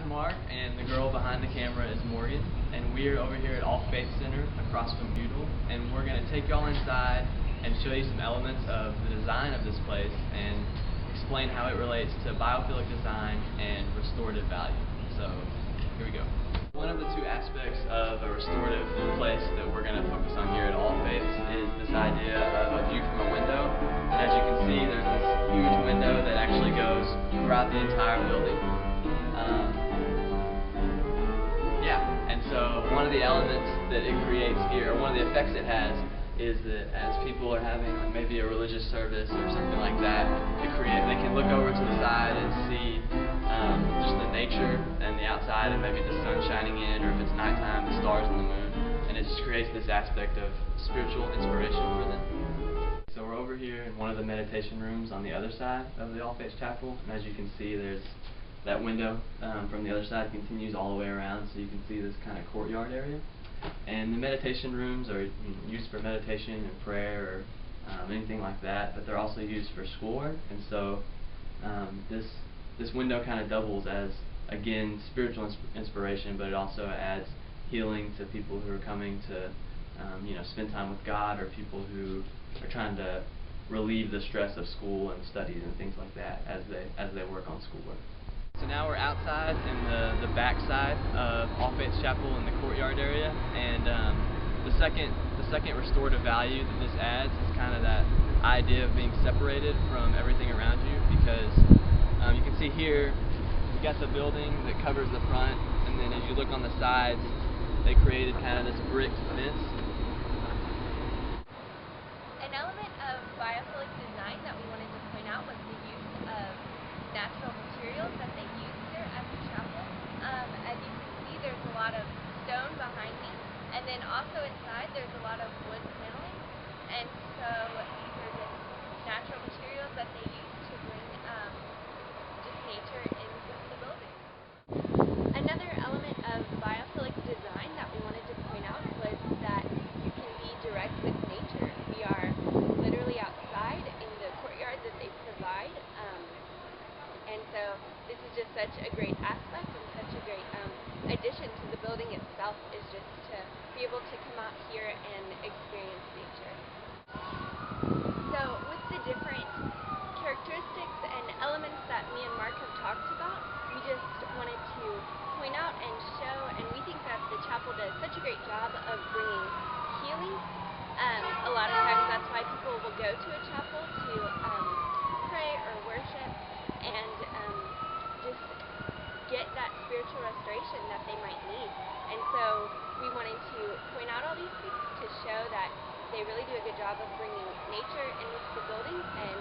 guy's Mark, and the girl behind the camera is Morgan, and we're over here at All Faith Center across from Udall, and we're going to take y'all inside and show you some elements of the design of this place and explain how it relates to biophilic design and restorative value. So, here we go. One of the two aspects of a restorative place that we're going to focus on here at All Faiths is this idea of a view from a window. And as you can see, there's this huge window that actually goes throughout the entire building. And so one of the elements that it creates here, or one of the effects it has, is that as people are having like maybe a religious service or something like that, they can look over to the side and see just the nature and the outside, and maybe the sun shining in, or if it's nighttime, the stars and the moon, and it just creates this aspect of spiritual inspiration for them. So we're over here in one of the meditation rooms on the other side of the All Faiths Chapel, and as you can see, there's that window from the other side continues all the way around, so you can see this kind of courtyard area. And the meditation rooms are used for meditation and prayer or anything like that, but they're also used for schoolwork. And so this window kind of doubles as, again, spiritual inspiration, but it also adds healing to people who are coming to spend time with God, or people who are trying to relieve the stress of school and studies and things like that as they work on schoolwork. So now we're outside in the back side of All Faiths Chapel in the courtyard area, and the second restorative value that this adds is kind of that idea of being separated from everything around you, because you can see here we got the building that covers the front, and then as you look on the sides, they created kind of this brick fence. An element of biophilic design that we wanted to point out was the use of natural materials that they use here at the chapel. As you can see, there's a lot of stone behind me, and then also inside there's a lot of wood paneling, and so these are just natural materials that they use to bring just nature into the building. Another element of biophilic design that we wanted to point out was that you can be direct with nature. We are literally outside in the courtyard that they provide. And so this is just such a great aspect and such a great addition to the building itself, is just to be able to come out here and experience nature. So with the different characteristics and elements that me and Mark have talked about, we just wanted to point out and show, and we think that the chapel does such a great job of bringing healing. A lot of times that's why people will go to a chapel to pray or worship and just get that spiritual restoration that they might need. And so we wanted to point out all these things to show that they really do a good job of bringing nature into the building and